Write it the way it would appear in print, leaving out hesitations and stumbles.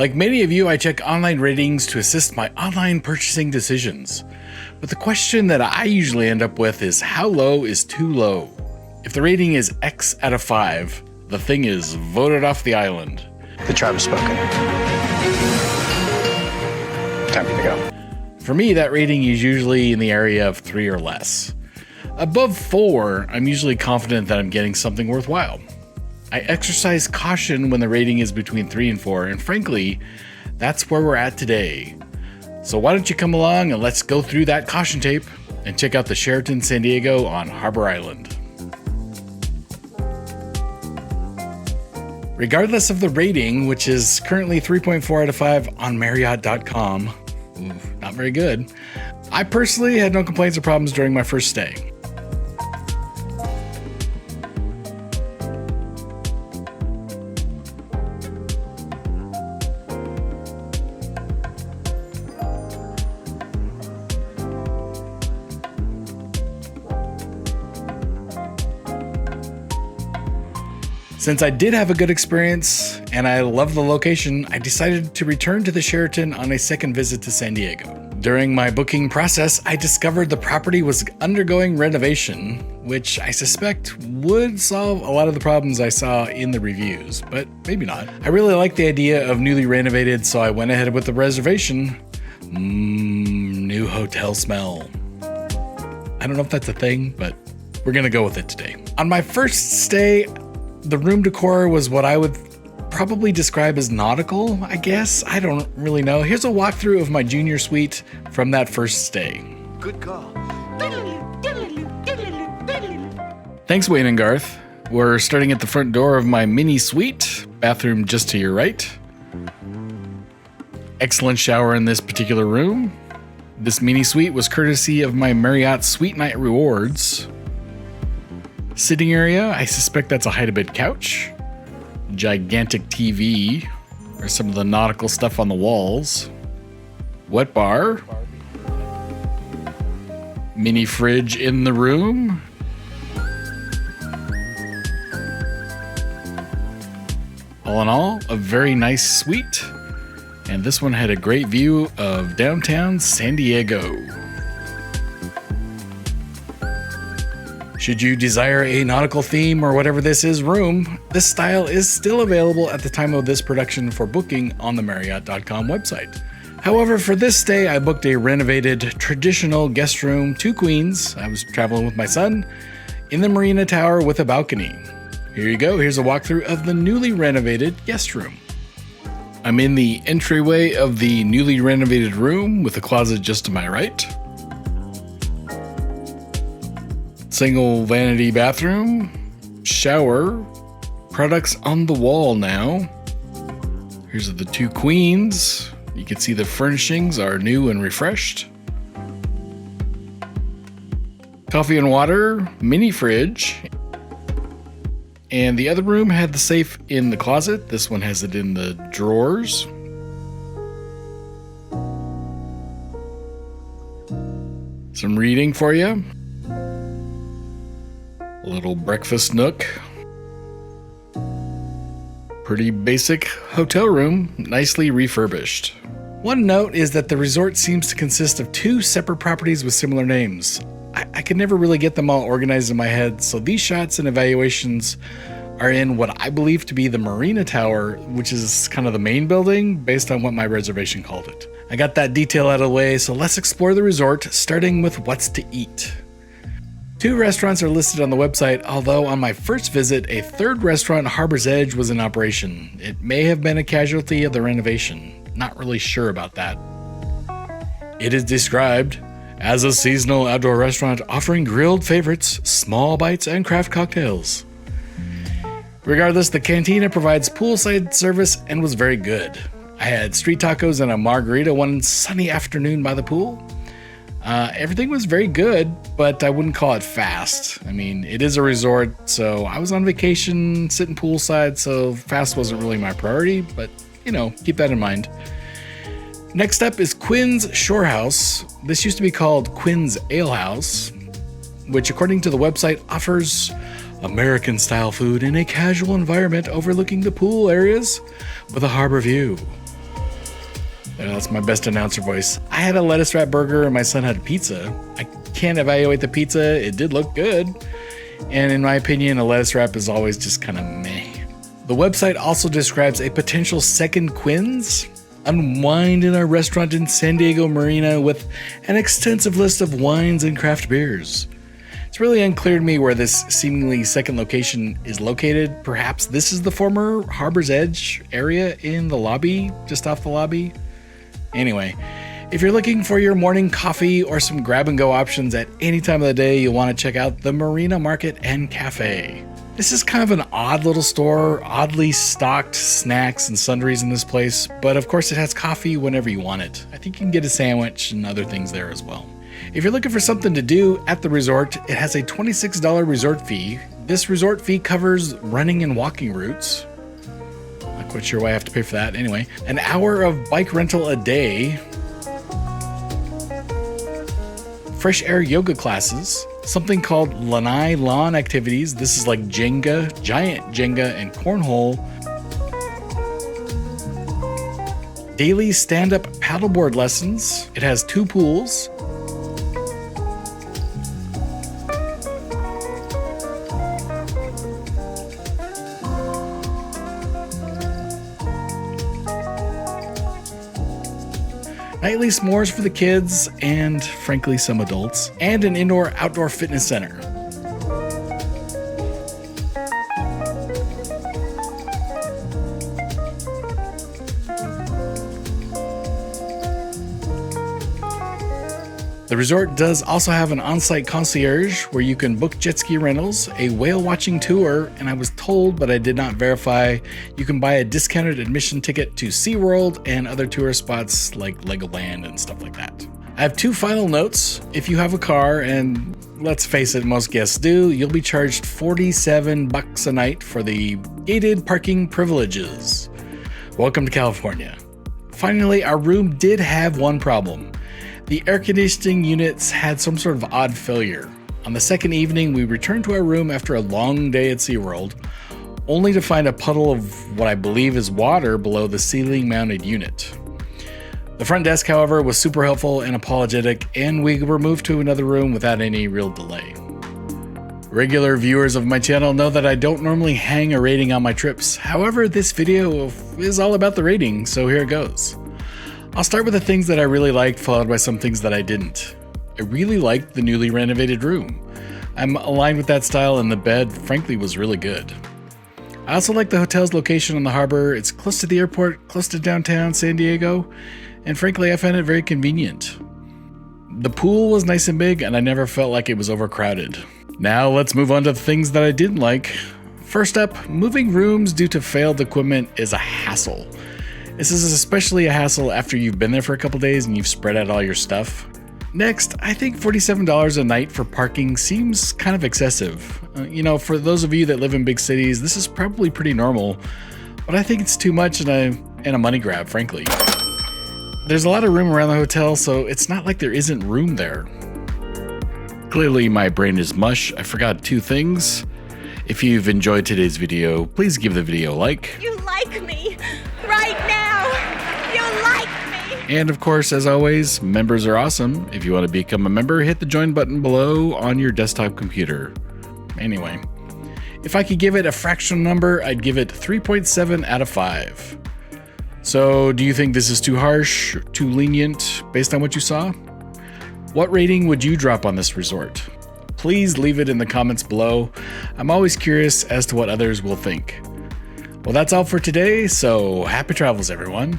Like many of you, I check online ratings to assist my online purchasing decisions. But the question that I usually end up with is, how low is too low? If the rating is X out of 5, the thing is voted off the island. The tribe has spoken. Time for you to go. For me, that rating is usually in the area of 3 or less. Above 4, I'm usually confident that I'm getting something worthwhile. I exercise caution when the rating is between 3 and 4, and frankly, that's where we're at today. So why don't you come along and let's go through that caution tape and check out the Sheraton San Diego on Harbor Island. Regardless of the rating, which is currently 3.4 out of 5 on Marriott.com, not very good, I personally had no complaints or problems during my first stay. Since I did have a good experience and I love the location, I decided to return to the Sheraton on a second visit to San Diego. During my booking process, I discovered the property was undergoing renovation, which I suspect would solve a lot of the problems I saw in the reviews, but maybe not. I really like the idea of newly renovated, so I went ahead with the reservation. New hotel smell. I don't know if that's a thing, but we're gonna go with it today. On my first stay, the room decor was what I would probably describe as nautical, I guess. I don't really know. Here's a walkthrough of my junior suite from that first stay. Good call. Thanks, Wayne and Garth. We're starting at the front door of my mini suite, bathroom just to your right. Excellent shower in this particular room. This mini suite was courtesy of my Marriott Suite Night Rewards. Sitting area, I suspect that's a hide-a-bed couch. Gigantic TV, or some of the nautical stuff on the walls. Wet bar. Mini fridge in the room. All in all, a very nice suite. And this one had a great view of downtown San Diego. Should you desire a nautical theme or whatever this is room, this style is still available at the time of this production for booking on the Marriott.com website. However, for this stay, I booked a renovated traditional guest room, 2 queens. I was traveling with my son in the Marina Tower with a balcony. Here you go. Here's a walkthrough of the newly renovated guest room. I'm in the entryway of the newly renovated room with a closet just to my right. Single vanity bathroom, shower, products on the wall now. Here's the 2 queens. You can see the furnishings are new and refreshed. Coffee and water, mini fridge. And the other room had the safe in the closet. This one has it in the drawers. Some reading for you. A little breakfast nook. Pretty basic hotel room, nicely refurbished. One note is that the resort seems to consist of 2 separate properties with similar names. I could never really get them all organized in my head, so these shots and evaluations are in what I believe to be the Marina Tower, which is kind of the main building based on what my reservation called it. I got that detail out of the way, so let's explore the resort, starting with what's to eat. 2 restaurants are listed on the website, although on my first visit, a 3rd restaurant, Harbor's Edge, was in operation. It may have been a casualty of the renovation. Not really sure about that. It is described as a seasonal outdoor restaurant offering grilled favorites, small bites, and craft cocktails. Regardless, the cantina provides poolside service and was very good. I had street tacos and a margarita one sunny afternoon by the pool. Everything was very good, but I wouldn't call it fast. I mean, it is a resort, so I was on vacation, sitting poolside, so fast wasn't really my priority, but, you know, keep that in mind. Next up is Quinn's Shore House. This used to be called Quinn's Ale House, which, according to the website, offers American-style food in a casual environment overlooking the pool areas with a harbor view. That's my best announcer voice. I had a lettuce wrap burger and my son had a pizza. I can't evaluate the pizza. It did look good. And in my opinion, a lettuce wrap is always just kind of meh. The website also describes a potential second Quinn's. Unwind in our restaurant in San Diego Marina with an extensive list of wines and craft beers. It's really unclear to me where this seemingly second location is located. Perhaps this is the former Harbor's Edge area in the lobby, just off the lobby. Anyway, if you're looking for your morning coffee or some grab-and-go options at any time of the day, you'll want to check out the Marina Market and Cafe. This is kind of an odd little store, oddly stocked snacks and sundries in this place, but of course it has coffee whenever you want it. I think you can get a sandwich and other things there as well. If you're looking for something to do at the resort, it has a $26 resort fee. This resort fee covers running and walking routes. Not quite sure why I have to pay for that. Anyway, an hour of bike rental a day, fresh air yoga classes, something called Lanai Lawn Activities. This is like Jenga, giant Jenga, and cornhole. Daily stand-up paddleboard lessons. It has 2 pools. Nightly s'mores for the kids and, frankly, some adults, and an indoor-outdoor fitness center. The resort does also have an on-site concierge where you can book jet ski rentals, a whale watching tour, and I was told, but I did not verify, you can buy a discounted admission ticket to SeaWorld and other tourist spots like Legoland and stuff like that. I have 2 final notes. If you have a car, and let's face it, most guests do, you'll be charged $47 a night for the gated parking privileges. Welcome to California. Finally, our room did have one problem. The air conditioning units had some sort of odd failure. On the second evening, we returned to our room after a long day at SeaWorld, only to find a puddle of what I believe is water below the ceiling-mounted unit. The front desk, however, was super helpful and apologetic, and we were moved to another room without any real delay. Regular viewers of my channel know that I don't normally hang a rating on my trips. However, this video is all about the rating, so here it goes. I'll start with the things that I really liked, followed by some things that I didn't. I really liked the newly renovated room. I'm aligned with that style, and the bed, frankly, was really good. I also like the hotel's location on the harbor. It's close to the airport, close to downtown San Diego, and frankly, I found it very convenient. The pool was nice and big, and I never felt like it was overcrowded. Now let's move on to the things that I didn't like. First up, moving rooms due to failed equipment is a hassle. This is especially a hassle after you've been there for a couple days and you've spread out all your stuff. Next, I think $47 a night for parking seems kind of excessive. For those of you that live in big cities, this is probably pretty normal, but I think it's too much and a money grab, frankly. There's a lot of room around the hotel, so it's not like there isn't room there. Clearly, my brain is mush. I forgot 2 things. If you've enjoyed today's video, please give the video a like. You like me right now. You like me. And of course, as always, members are awesome. If you want to become a member, hit the join button below on your desktop computer. Anyway, if I could give it a fractional number, I'd give it 3.7 out of 5. So do you think this is too harsh, too lenient based on what you saw? What rating would you drop on this resort? Please leave it in the comments below. I'm always curious as to what others will think. Well, that's all for today, so happy travels, everyone.